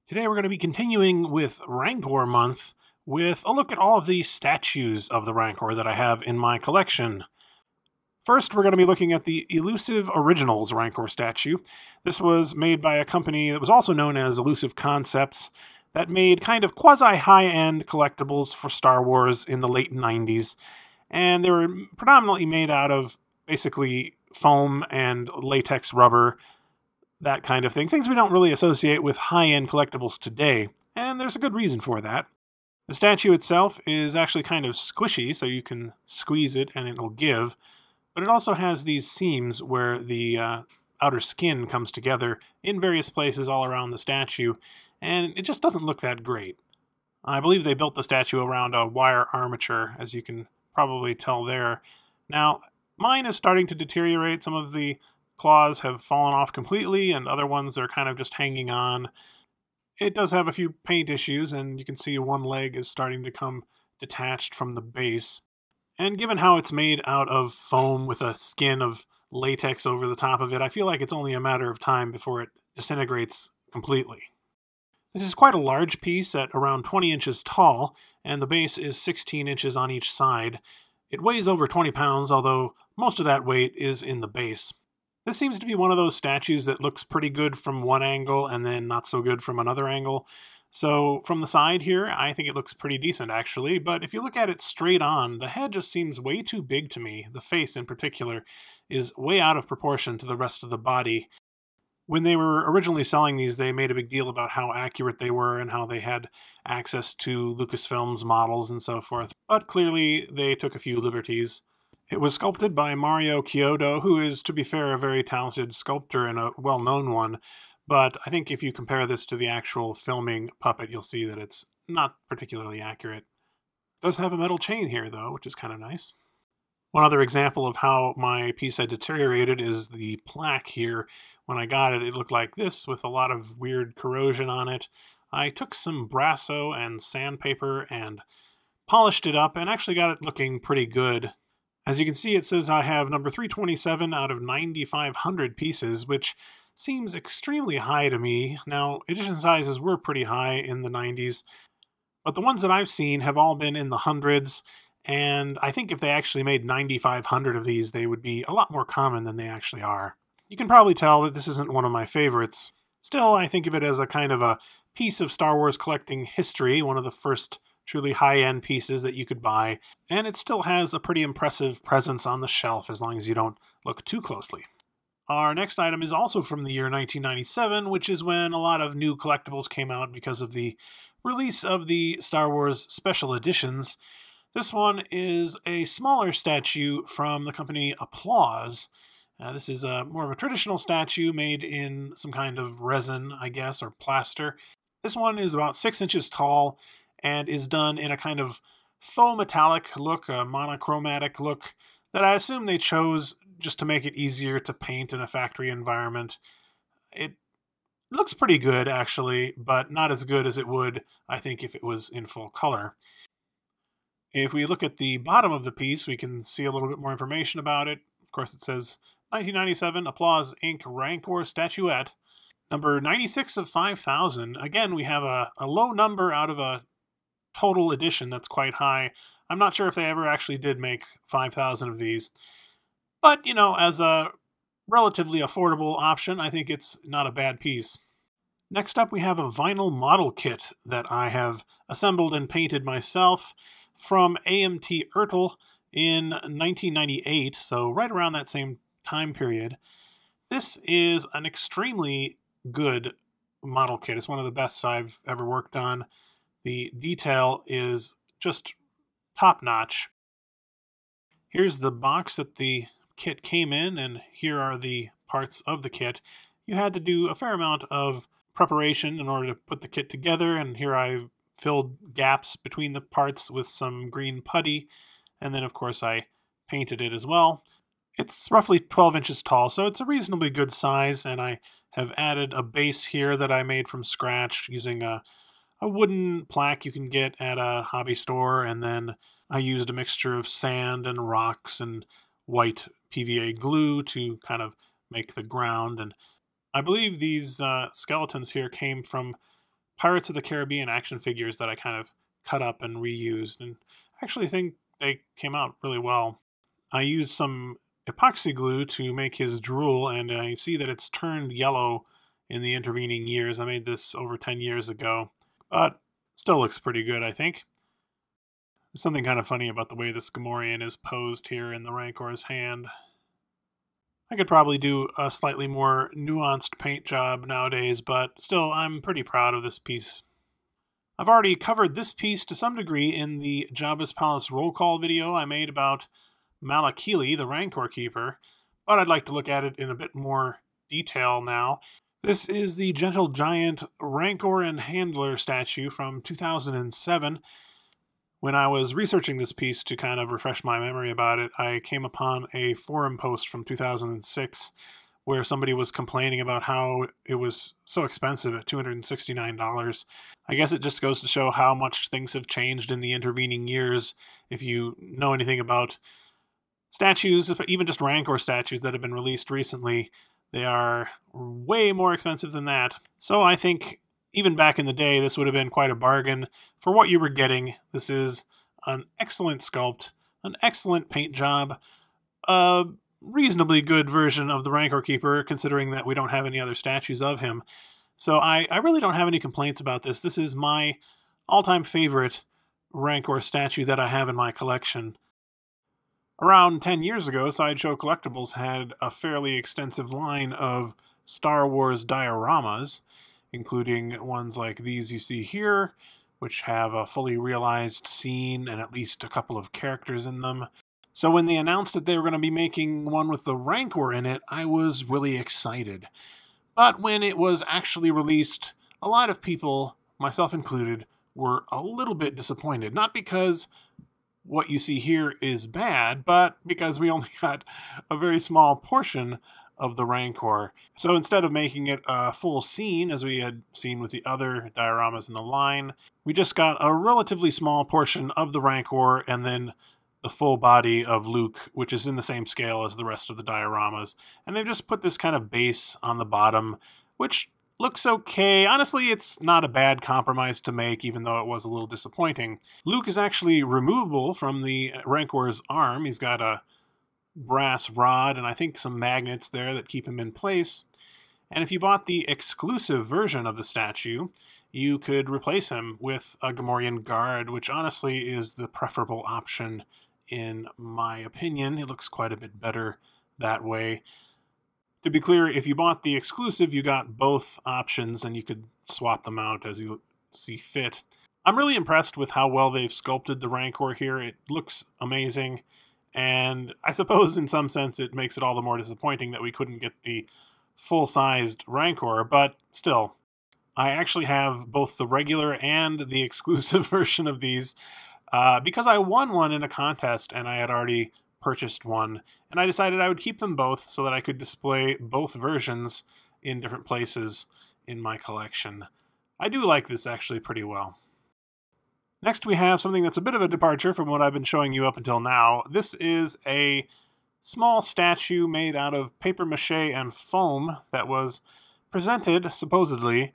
Today we're going to be continuing with Rancor Month with a look at all of the statues of the Rancor that I have in my collection. First, we're going to be looking at the Illusive Originals Rancor statue. This was made by a company that was also known as Illusive Concepts that made kind of quasi-high-end collectibles for Star Wars in the late 90s. And they were predominantly made out of basically foam and latex rubber, that kind of thing. Things we don't really associate with high-end collectibles today, and there's a good reason for that. The statue itself is actually kind of squishy, so you can squeeze it and it'll give, but it also has these seams where the outer skin comes together in various places all around the statue, and it just doesn't look that great. I believe they built the statue around a wire armature, as you can probably tell there. Now, mine is starting to deteriorate. Some of the claws have fallen off completely, and other ones are kind of just hanging on. It does have a few paint issues, and you can see one leg is starting to come detached from the base. And given how it's made out of foam with a skin of latex over the top of it, I feel like it's only a matter of time before it disintegrates completely. This is quite a large piece at around 20 inches tall, and the base is 16 inches on each side. It weighs over 20 pounds, although most of that weight is in the base. This seems to be one of those statues that looks pretty good from one angle and then not so good from another angle. So from the side here, I think it looks pretty decent actually, but if you look at it straight on, the head just seems way too big to me. The face in particular is way out of proportion to the rest of the body. When they were originally selling these, they made a big deal about how accurate they were and how they had access to Lucasfilm's models and so forth, but clearly they took a few liberties. It was sculpted by Mario Chiodo, who is, to be fair, a very talented sculptor and a well-known one, but I think if you compare this to the actual filming puppet, you'll see that it's not particularly accurate. It does have a metal chain here, though, which is kind of nice. One other example of how my piece had deteriorated is the plaque here. When I got it, it looked like this, with a lot of weird corrosion on it. I took some Brasso and sandpaper and polished it up, and actually got it looking pretty good. As you can see, it says I have number 327 out of 9,500 pieces, which seems extremely high to me. Now, edition sizes were pretty high in the 90s, but the ones that I've seen have all been in the hundreds, and I think if they actually made 9,500 of these, they would be a lot more common than they actually are. You can probably tell that this isn't one of my favorites. Still, I think of it as a kind of a piece of Star Wars collecting history, one of the first truly high-end pieces that you could buy, and it still has a pretty impressive presence on the shelf as long as you don't look too closely. Our next item is also from the year 1997, which is when a lot of new collectibles came out because of the release of the Star Wars special editions. This one is a smaller statue from the company Applause. This is more of a traditional statue made in some kind of resin, I guess, or plaster. This one is about 6 inches tall and is done in a kind of faux metallic look, a monochromatic look, that I assume they chose just to make it easier to paint in a factory environment. It looks pretty good, actually, but not as good as it would, I think, if it was in full color. If we look at the bottom of the piece, we can see a little bit more information about it. Of course, it says 1997 Applause Inc. Rancor Statuette, number 96 of 5,000. Again, we have a low number out of a total edition that's quite high. I'm not sure if they ever actually did make 5,000 of these. But, you know, as a relatively affordable option, I think it's not a bad piece. Next up, we have a vinyl model kit that I have assembled and painted myself from AMT Ertl in 1998, so right around that same time period. This is an extremely good model kit. It's one of the best I've ever worked on. The detail is just top-notch. Here's the box that the kit came in, and here are the parts of the kit. You had to do a fair amount of preparation in order to put the kit together, and here I've filled gaps between the parts with some green putty, and then of course I painted it as well. It's roughly 12 inches tall, so it's a reasonably good size, and I have added a base here that I made from scratch using a wooden plaque you can get at a hobby store, and then I used a mixture of sand and rocks and white PVA glue to kind of make the ground. And I believe these skeletons here came from Pirates of the Caribbean action figures that I kind of cut up and reused, and I actually think they came out really well. I used some epoxy glue to make his drool, and I see that it's turned yellow in the intervening years. I made this over 10 years ago, but still looks pretty good, I think. There's something kind of funny about the way this Gamorrean is posed here in the Rancor's hand. I could probably do a slightly more nuanced paint job nowadays, but still, I'm pretty proud of this piece. I've already covered this piece to some degree in the Jabba's Palace roll call video I made about Malakili, the Rancor Keeper, but I'd like to look at it in a bit more detail now. This is the Gentle Giant Rancor and Handler statue from 2007. When I was researching this piece to kind of refresh my memory about it, I came upon a forum post from 2006 where somebody was complaining about how it was so expensive at $269. I guess it just goes to show how much things have changed in the intervening years. If you know anything about statues, even just Rancor statues that have been released recently, they are way more expensive than that. So I think even back in the day, this would have been quite a bargain for what you were getting. This is an excellent sculpt, an excellent paint job, a reasonably good version of the Rancor Keeper, considering that we don't have any other statues of him. So I really don't have any complaints about this. This is my all-time favorite Rancor statue that I have in my collection. Around 10 years ago, Sideshow Collectibles had a fairly extensive line of Star Wars dioramas, including ones like these you see here, which have a fully realized scene and at least a couple of characters in them. So when they announced that they were going to be making one with the Rancor in it, I was really excited. But when it was actually released, a lot of people, myself included, were a little bit disappointed. Not because what you see here is bad, but because we only got a very small portion of the Rancor. So instead of making it a full scene, as we had seen with the other dioramas in the line, we just got a relatively small portion of the Rancor and then the full body of Luke, which is in the same scale as the rest of the dioramas. And they've just put this kind of base on the bottom, which looks okay. Honestly, it's not a bad compromise to make, even though it was a little disappointing. Luke is actually removable from the Rancor's arm. He's got a brass rod and I think some magnets there that keep him in place. And if you bought the exclusive version of the statue, you could replace him with a Gamorrean guard, which honestly is the preferable option in my opinion. It looks quite a bit better that way. To be clear, if you bought the exclusive, you got both options and you could swap them out as you see fit. I'm really impressed with how well they've sculpted the Rancor here. It looks amazing. And I suppose in some sense it makes it all the more disappointing that we couldn't get the full-sized Rancor, but still. I actually have both the regular and the exclusive version of these because I won one in a contest and I had already purchased one, and I decided I would keep them both so that I could display both versions in different places in my collection. I do like this actually pretty well. Next we have something that's a bit of a departure from what I've been showing you up until now. This is a small statue made out of paper mache and foam that was presented, supposedly,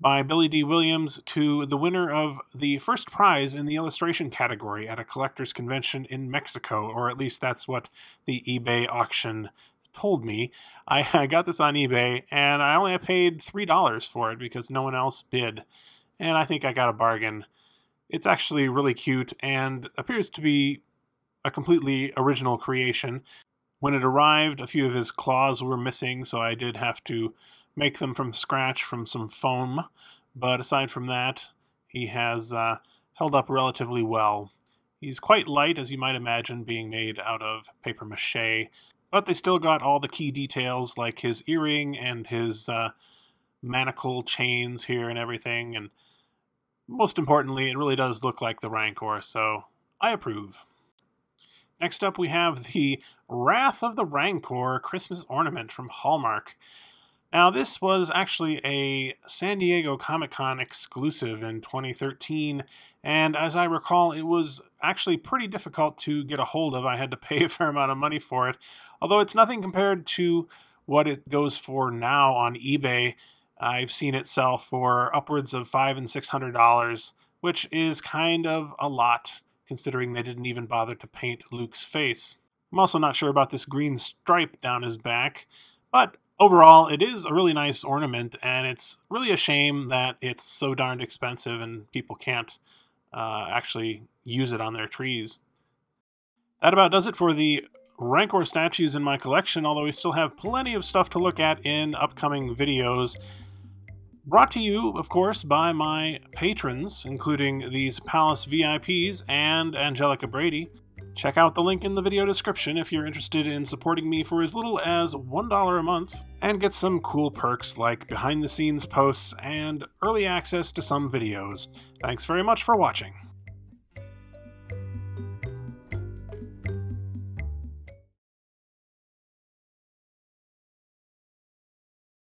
by Billy D. Williams to the winner of the first prize in the illustration category at a collector's convention in Mexico, or at least that's what the eBay auction told me. I got this on eBay, and I only paid $3 for it because no one else bid, and I think I got a bargain. It's actually really cute and appears to be a completely original creation. When it arrived, a few of his claws were missing, so I did have to make them from scratch from some foam. But aside from that, he has held up relatively well. He's quite light, as you might imagine, being made out of paper mache, but they still got all the key details like his earring and his manacle chains here and everything, and most importantly, it really does look like the Rancor, so I approve. Next up we have the Wrath of the Rancor Christmas ornament from Hallmark. Now this was actually a San Diego Comic-Con exclusive in 2013, and as I recall, it was actually pretty difficult to get a hold of. I had to pay a fair amount of money for it, although it's nothing compared to what it goes for now on eBay. I've seen it sell for upwards of $500 and $600, which is kind of a lot, considering they didn't even bother to paint Luke's face. I'm also not sure about this green stripe down his back, but overall, it is a really nice ornament, and it's really a shame that it's so darned expensive and people can't actually use it on their trees. That about does it for the Rancor statues in my collection, although we still have plenty of stuff to look at in upcoming videos. Brought to you, of course, by my patrons, including these Palace VIPs and Angelica Brady. Check out the link in the video description if you're interested in supporting me for as little as $1 a month, and get some cool perks like behind-the-scenes posts and early access to some videos. Thanks very much for watching.